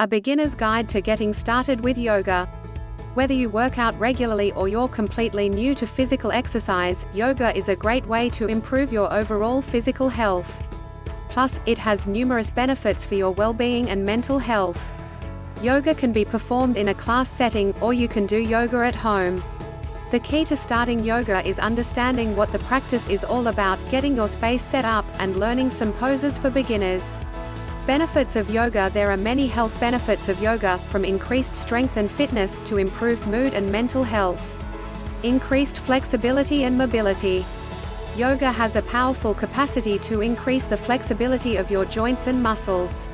a beginner's guide to getting started with yoga. Whether you work out regularly or you're completely new to physical exercise, yoga is a great way to improve your overall physical health. Plus, it has numerous benefits for your well-being and mental health. Yoga can be performed in a class setting, or you can do yoga at home. The key to starting yoga is understanding what the practice is all about, getting your space set up, and learning some poses for beginners. Benefits of yoga. There are many health benefits of yoga, from increased strength and fitness, to improved mood and mental health. Increased flexibility and mobility. Yoga has a powerful capacity to increase the flexibility of your joints and muscles.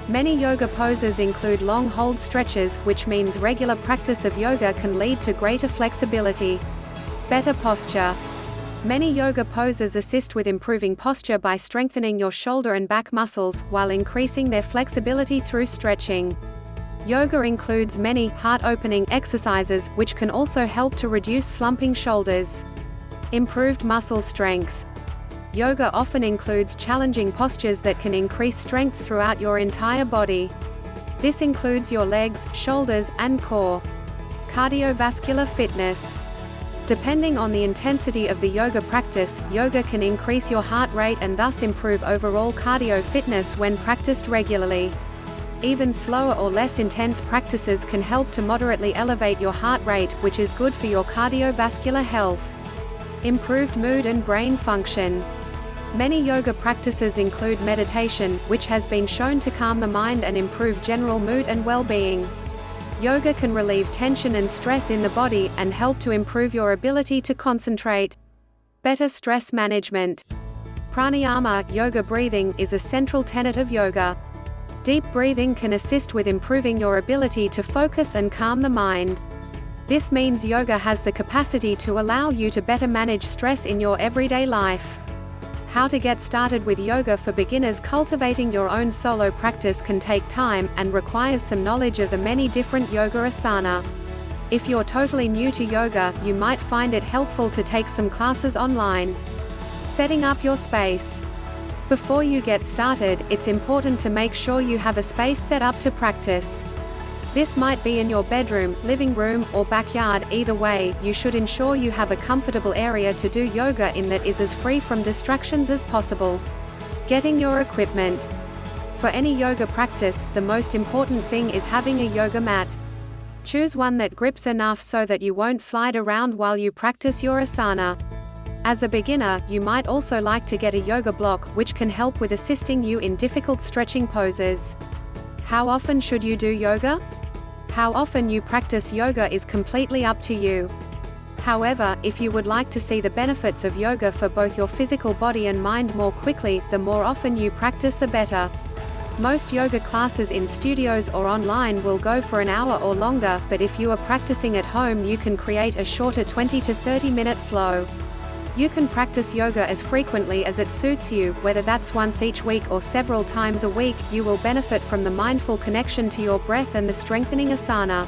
Many yoga poses include long hold stretches, which means regular practice of yoga can lead to greater flexibility. Better posture. Many yoga poses assist with improving posture by strengthening your shoulder and back muscles, while increasing their flexibility through stretching. Yoga includes many heart-opening exercises, which can also help to reduce slumping shoulders. Improved muscle strength. Yoga often includes challenging postures that can increase strength throughout your entire body. This includes your legs, shoulders, and core. Cardiovascular fitness. Depending on the intensity of the yoga practice, yoga can increase your heart rate and thus improve overall cardio fitness when practiced regularly. Even slower or less intense practices can help to moderately elevate your heart rate, which is good for your cardiovascular health. Improved mood and brain function. Many yoga practices include meditation, which has been shown to calm the mind and improve general mood and well-being. Yoga can relieve tension and stress in the body, and help to improve your ability to concentrate. Better stress management. Pranayama, yoga breathing, is a central tenet of yoga. Deep breathing can assist with improving your ability to focus and calm the mind. This means yoga has the capacity to allow you to better manage stress in your everyday life. How to get started with yoga for beginners. Cultivating your own solo practice can take time, and requires some knowledge of the many different yoga asana. If you're totally new to yoga, you might find it helpful to take some classes online. Setting up your space. Before you get started, it's important to make sure you have a space set up to practice. This might be in your bedroom, living room, or backyard. Either way, you should ensure you have a comfortable area to do yoga in that is as free from distractions as possible. Getting your equipment. For any yoga practice, the most important thing is having a yoga mat. Choose one that grips enough so that you won't slide around while you practice your asana. As a beginner, you might also like to get a yoga block, which can help with assisting you in difficult stretching poses. How often should you do yoga? How often you practice yoga is completely up to you. However, if you would like to see the benefits of yoga for both your physical body and mind more quickly, the more often you practice, the better. Most yoga classes in studios or online will go for an hour or longer, but if you are practicing at home, you can create a shorter 20 to 30-minute flow. You can practice yoga as frequently as it suits you, whether that's once each week or several times a week. You will benefit from the mindful connection to your breath and the strengthening asana.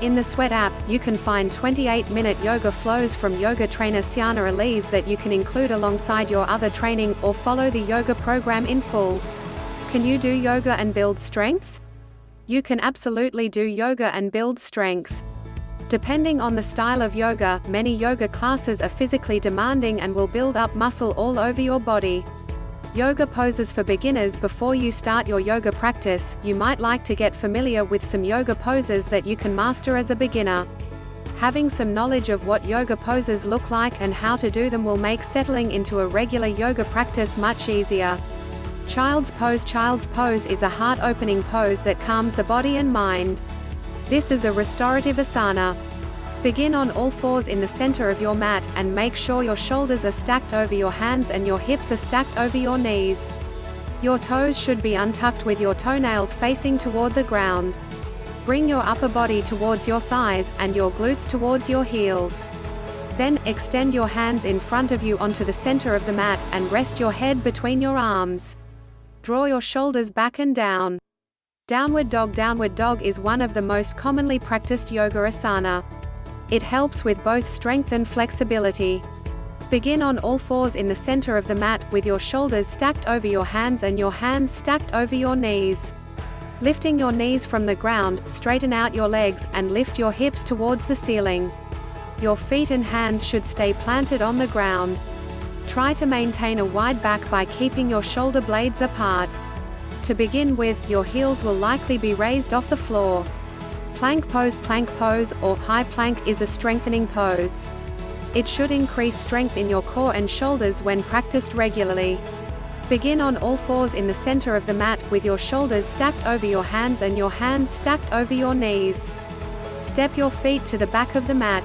In the Sweat app, you can find 28-minute yoga flows from yoga trainer Sienna Elise that you can include alongside your other training, or follow the yoga program in full. Can you do yoga and build strength? You can absolutely do yoga and build strength. Depending on the style of yoga, many yoga classes are physically demanding and will build up muscle all over your body. Yoga poses for beginners. Before you start your yoga practice, you might like to get familiar with some yoga poses that you can master as a beginner. Having some knowledge of what yoga poses look like and how to do them will make settling into a regular yoga practice much easier. Child's pose. Child's pose is a heart-opening pose that calms the body and mind. This is a restorative asana. Begin on all fours in the center of your mat, and make sure your shoulders are stacked over your hands and your hips are stacked over your knees. Your toes should be untucked with your toenails facing toward the ground. Bring your upper body towards your thighs, and your glutes towards your heels. Then, extend your hands in front of you onto the center of the mat, and rest your head between your arms. Draw your shoulders back and down. Downward dog. Downward dog is one of the most commonly practiced yoga asana. It helps with both strength and flexibility. Begin on all fours in the center of the mat, with your shoulders stacked over your hands and your hands stacked over your knees. Lifting your knees from the ground, straighten out your legs, and lift your hips towards the ceiling. Your feet and hands should stay planted on the ground. Try to maintain a wide back by keeping your shoulder blades apart. To begin with, your heels will likely be raised off the floor. Plank pose, or high plank is a strengthening pose. It should increase strength in your core and shoulders when practiced regularly. Begin on all fours in the center of the mat, with your shoulders stacked over your hands and your hands stacked over your knees. Step your feet to the back of the mat.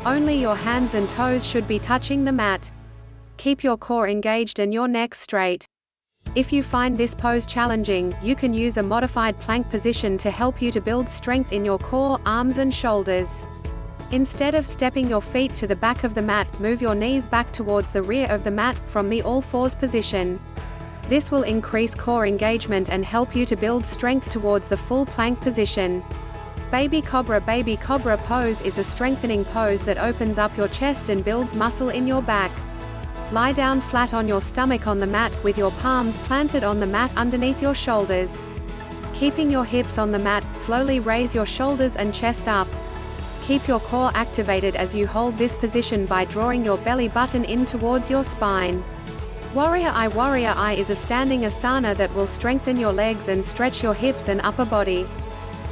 Only your hands and toes should be touching the mat. Keep your core engaged and your neck straight. If you find this pose challenging, you can use a modified plank position to help you to build strength in your core, arms and shoulders. Instead of stepping your feet to the back of the mat, move your knees back towards the rear of the mat, from the all fours position. This will increase core engagement and help you to build strength towards the full plank position. Baby cobra pose is a strengthening pose that opens up your chest and builds muscle in your back. Lie down flat on your stomach on the mat, with your palms planted on the mat underneath your shoulders. Keeping your hips on the mat, slowly raise your shoulders and chest up. Keep your core activated as you hold this position by drawing your belly button in towards your spine. Warrior I is a standing asana that will strengthen your legs and stretch your hips and upper body.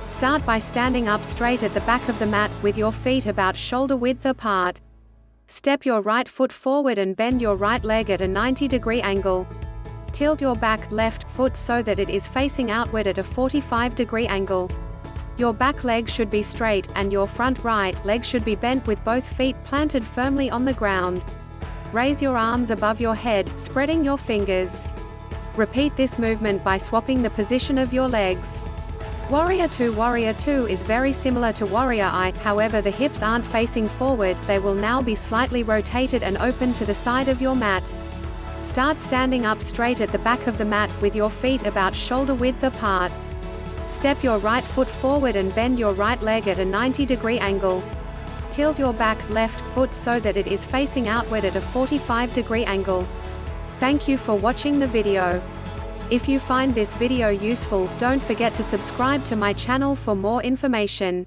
Start by standing up straight at the back of the mat, with your feet about shoulder width apart. Step your right foot forward and bend your right leg at a 90-degree angle. Tilt your back left foot so that it is facing outward at a 45-degree angle. Your back leg should be straight, and your front right leg should be bent with both feet planted firmly on the ground. Raise your arms above your head, spreading your fingers. Repeat this movement by swapping the position of your legs. Warrior II is very similar to Warrior I, however the hips aren't facing forward, they will now be slightly rotated and open to the side of your mat. Start standing up straight at the back of the mat, with your feet about shoulder width apart. Step your right foot forward and bend your right leg at a 90-degree angle. Tilt your back left foot so that it is facing outward at a 45-degree angle. Thank you for watching the video. If you find this video useful, don't forget to subscribe to my channel for more information.